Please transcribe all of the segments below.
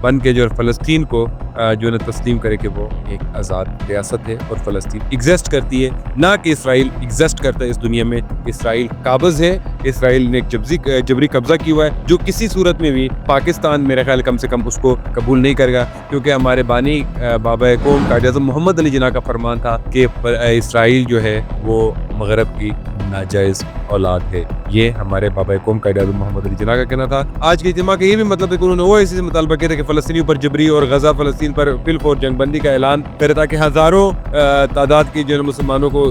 بن کے جو فلسطین کو جو ہے تسلیم کرے کہ وہ ایک آزاد ریاست ہے اور فلسطین ایگزسٹ کرتی ہے، نہ کہ اسرائیل ایگزسٹ کرتا ہے اس دنیا میں۔ اسرائیل قابض ہے، اسرائیل نے ایک جبری قبضہ کیا ہوا ہے جو کسی صورت میں بھی پاکستان میرے خیال کم سے کم اس کو قبول نہیں کرے گا، کیونکہ ہمارے بانی بابا قوم قائد اعظم محمد علی جناح کا فرمان تھا کہ اسرائیل جو ہے وہ مغرب کی ناجائز اولاد ہے۔ یہ ہمارے بابا قوم قائد اعظم محمد علی جناح کا کہنا تھا۔ آج کے اجتماع کا یہ بھی مطلب ہے کہ انہوں نے وہ اسی سے مطالبہ کیا تھا کہ فلسطینیوں پر جبری اور غزہ فلسطین پر بالفور جنگ بندی کا اعلان کرے تاکہ ہزاروں تعداد کی جو مسلمانوں کو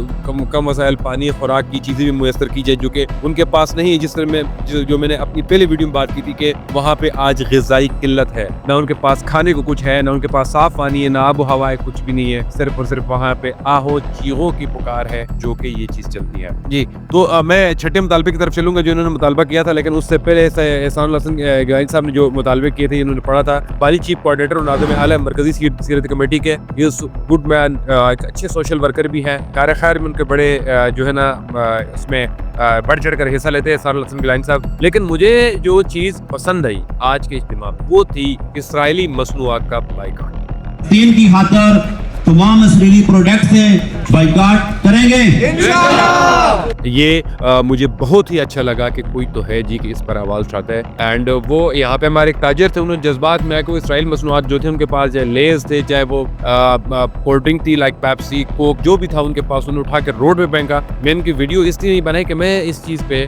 کم وسائل پانی خوراک کی چیزیں بھی میسر کی جائے جو کہ ان کے پاس نہیں ہے، جس طرح میں جو میں نے اپنی پہلی ویڈیو میں بات کی تھی کہ وہاں پہ آج غذائی قلت ہے، نہ ان کے پاس کھانے کو کچھ ہے، نہ ان کے پاس صاف پانی ہے، نہ آب و ہوا ہے، کچھ بھی نہیں ہے، صرف اور صرف وہاں پہ آہو چیغوں کی پکار ہے جو کہ یہ چیز چلتی ہے۔ جی تو میں چھٹے مطالبے کی طرف چلوں گا جو انہوں نے مطالبہ کیا تھا، لیکن اس سے پہلے احسان اللہ حسن گیلانی صاحب نے جو مطالبے کیے تھے انہوں نے پڑھا تھا۔ بانی چیف کوآرڈینیٹر اور ناظم اعلیٰ مرکزی سیرت کمیٹی کے، یہ گڈ مین، ایک اچھے سوشل ورکر بھی ہیں، کار خیر میں ان کے بڑے جو ہے نا اس میں بڑھ چڑھ کر حصہ لیتے ہیں احسان اللہ حسن گیلانی صاحب۔ لیکن مجھے جو چیز پسند آئی آج کے اجتماع میں وہ تھی اسرائیلی مصنوعات کا بائیکاٹ۔ تین کی خاطر تمام اسرائیلی پروڈکٹ سے بائیکاٹ کریں گے انشاءاللہ۔ یہ مجھے بہت ہی اچھا لگا کہ کوئی تو ہے جی کہ اس پر آواز اٹھاتا ہے، اینڈ وہ یہاں پہ ہمارے ایک تاجر تھے، انہوں نے جذبات میں آ کے وہ اسرائیل مصنوعات جو تھے ان کے پاس، چاہے لیز تھے، چاہے وہ کولڈ ڈرنک تھی لائک پیپسی کوک، جو بھی تھا ان کے پاس، انہوں نے اٹھا کے روڈ پہ پھینکا۔ میں ان کی ویڈیو اس لیے نہیں بنائی کہ میں اس چیز پہ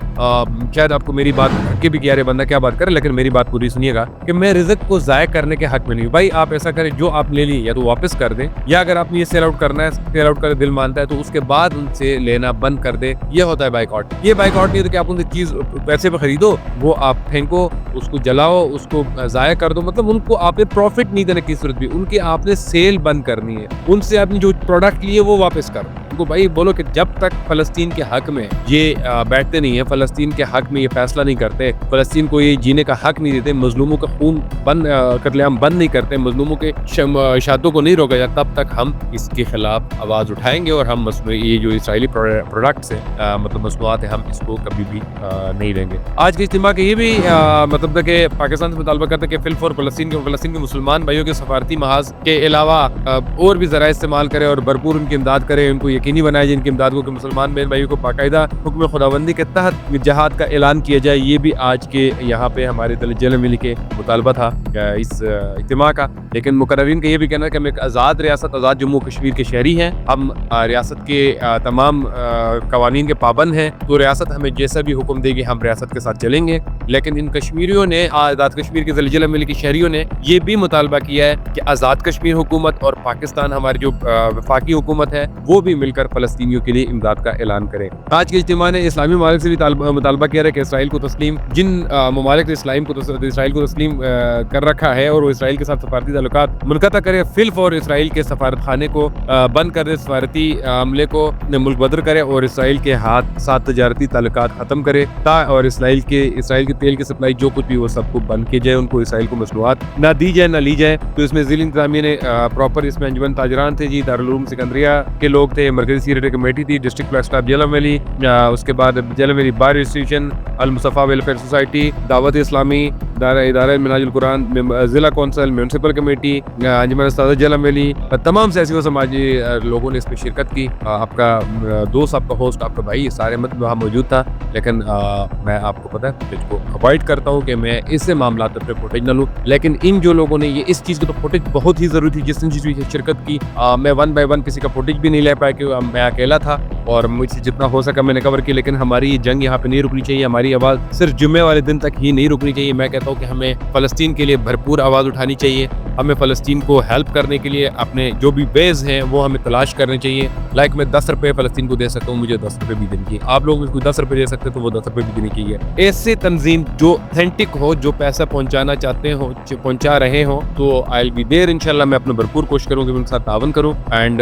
شاید آپ کو میری بات کے بھی کیا رہے بندہ کیا بات کرے، لیکن میری بات پوری سنیے گا کہ میں رزق کو ضائع کرنے کے حق میں نہیں ہوں۔ بھائی آپ ایسا کریں، جو آپ لے لی یا تو واپس کر دیں، یا اگر آپ نے یہ سیل آؤٹ کرنا ہے، سیل آؤٹ کا دل مانتا ہے تو اس کے بعد ان سے لینا بند کر دے۔ یہ ہوتا ہے بائیکاٹ۔ یہ بائیکاٹ نہیں ہوتا کہ آپ ان سے چیز پیسے پہ خریدو، وہ آپ پھینکو، اس کو جلاؤ، اس کو ضائع کر دو، مطلب ان کو آپ نے پروفٹ نہیں دینے کی صورت بھی، ان کی آپ نے سیل بند کرنی ہے، ان سے آپ نے جو پروڈکٹ لیے وہ واپس کرو۔ ان کو بھائی بولو کہ جب تک فلسطین کے حق میں یہ بیٹھتے نہیں ہیں، فلسطین کے حق میں یہ فیصلہ نہیں کرتے، فلسطین کو یہ جینے کا حق نہیں دیتے، مظلوموں کا خون قتل عام بند نہیں کرتے، مظلوموں کے شہادتوں کو نہیں روکا جاتا، تب تک ہم اس کے خلاف آواز اٹھائیں گے اور ہم یہ جو اسرائیلی پروڈکٹس ہیں مطلب مصنوعات ہیں، ہم اس کو کبھی بھی نہیں لیں گے۔ آج کے اجتماع کے یہ بھی مطلب تھا کہ پاکستان سے مطالبہ کرتے کہ فل فور فلسطین کے مسلمان بھائیوں کے سفارتی محاذ کے علاوہ اور بھی ذرائع استعمال کرے اور بھرپور ان کی امداد کرے، ان کو یقینی بنائے جن کی امداد کو کہ مسلمان بہن بھائیوں کو باقاعدہ حکم خداوندی کے تحت جہاد کا اعلان کیا جائے۔ یہ بھی آج کے یہاں پہ ہمارے دل ملی کے مطالبہ تھا اس اجتماع کا۔ لیکن مقررین کا یہ بھی کہنا ہے کہ ہم ایک آزاد ریاست، آزاد جموں کشمیر کے شہری ہیں، ہم ریاست کے تمام قوانین کے پابند ہیں، تو ریاست ہمیں جیسا بھی حکم دے گی ہم ریاست کے ساتھ چلیں گے۔ لیکن ان کشمیریوں نے، آزاد کشمیر کے ضلع ملی کے شہریوں نے یہ بھی مطالبہ کیا ہے کہ آزاد کشمیر حکومت اور پاکستان ہماری جو وفاقی حکومت ہے وہ بھی مل کر فلسطینیوں کے لیے امداد کا اعلان کریں۔ آج کے اجتماع نے اسلامی ممالک سے بھی مطالبہ کیا ہے کہ اسرائیل کو تسلیم، جن ممالک نے اسرائیل کو تسلیم کر رکھا ہے اور وہ اسرائیل کے ساتھ سفارتی تعلقات منقطع کرے، فل فور اسرائیل کے سفارت خانے کو بند کر دے، سفارتی عملے کو ملک بدر کرے اور اسرائیل کے ساتھ تجارتی تعلقات ختم کرے، اور اسرائیل کے تیل کی سپلائی جو کچھ بھی وہ سب کو بند کی جائے، ان کو اسرائیل کو مصنوعات نہ دی جائے نہ لی جائے۔ تو اس میں ضلع انتظامیہ نے پراپر، اس میں انجمن تاجران تھے جی، دارالعلوم سکندریہ کے لوگ تھے، مرکزی سیرت کمیٹی تھی، district press club Jhelum valley, اس کے بعد Jhelum valley bar institution, Al Mustafa welfare society, دعوت اسلامی، ادارہ منہاج القرآن، ضلع کونسل، میونسپل کمیٹی، انجمن استاد جیلم ویلی، تمام سیاسی و سماجی لوگوں نے اس میں شرکت کی۔ آپ کا دوست، آپ کا ہوسٹ، آپ کا بھائی سارے مطلب وہاں موجود تھا، لیکن میں آپ کو پتہ ہے فوٹیج کو اوائڈ کرتا ہوں کہ میں اس سے معاملات پہ فوٹیج نہ لوں، لیکن ان جو لوگوں نے یہ اس چیز کو تو فوٹیج بہت ہی ضروری تھی جس نے شرکت کی، میں 1 by 1 کسی کا فوٹیج بھی نہیں لے پایا کہ میں اکیلا تھا اور مجھ سے جتنا ہو سکا میں نے کور کی، لیکن ہماری یہ جنگ یہاں پہ نہیں رکنی چاہیے، ہماری آواز صرف جمعے والے دن تک ہی نہیں رکنی چاہیے۔ میں کہتا ہوں کہ ہمیں فلسطین کے لیے بھرپور آواز اٹھانی چاہیے، ہمیں فلسطین کو ہیلپ کرنے کے لیے اپنے جو بھی ویز ہیں وہ ہمیں تلاش کرنے چاہیے۔ لائک میں 10 روپے فلسطین کو دے سکتا ہوں، مجھے 10 روپے بھی دینے چاہیے، آپ لوگ کوئی 10 روپے دے سکتے تو وہ 10 روپے بھی دینے چاہیے۔ ایسے تنظیم جو اتھینٹک ہو، جو پیسہ پہنچانا چاہتے ہوں، پہنچا رہے ہوں، تو آئی بی دیر انشاءاللہ، میں اپنا بھرپور کوشش کروں کہ ان کے ساتھ تعاون کروں۔ اینڈ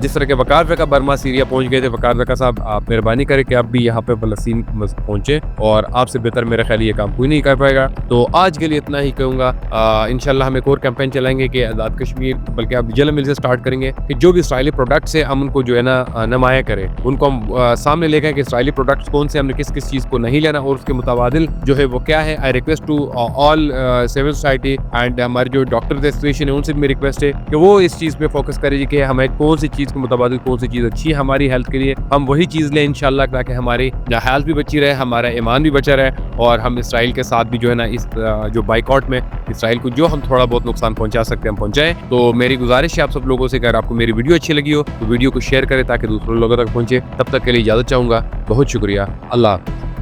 جس طرح کے وقار فقہ برما سیریا پہنچ گئے تھے، وقار فقہ صاحب آپ مہربانی کریں کہ آپ بھی یہاں پہ فلسطین پہنچے، اور آپ سے بہتر میرا خیال یہ کام کوئی نہیں کر پائے گا۔ تو آج کے لیے اتنا ہی کہوں گا، انشاءاللہ ہم ایک اور کیمپین چلائیں گے کہ آزاد کشمیر بلکہ اب جلد مل سے اسٹارٹ کریں گے کہ جو بھی اسرائیلی پروڈکٹس ہیں ہم ان کو جو ہے نا نمایاں کریں, ان کو ہم سامنے لے گئے کہ اسرائیلی پروڈکٹس کون سے, ہم نے کس کس چیز کو نہیں لینا اور اس کے متبادل جو ہے وہ کیا ہے. I request to all civil society and ہمارے جو ڈاکٹر ایسوسیشن ہے ان سے بھی میری ریکویسٹ ہے کہ وہ اس چیز پہ فوکس کرے کہ ہمیں کون سی چیز کے متبادل کون سی چیز اچھی ہے ہماری ہیلتھ کے لیے, ہم وہی چیز لیں انشاءاللہ, تاکہ ہماری ہیلتھ بھی بچی رہے, ہمارا ایمان بھی بچا رہے, اور ہم اسرائیل کے ساتھ بھی جو ہے نا اس جو بائیکاٹ میں اسرائیل کو جو ہم تھوڑا بہت نقصان پہنچا سکتے ہیں ہم پہنچائیں. تو میری گزارش ہے آپ سب لوگوں سے کہ اگر آپ کو میری ویڈیو اچھی لگی ہو تو ویڈیو کو شیئر کریں تاکہ دوسرے لوگوں تک پہنچے. تب تک کے لیے اجازت چاہوں گا, بہت شکریہ, اللہ حافظ.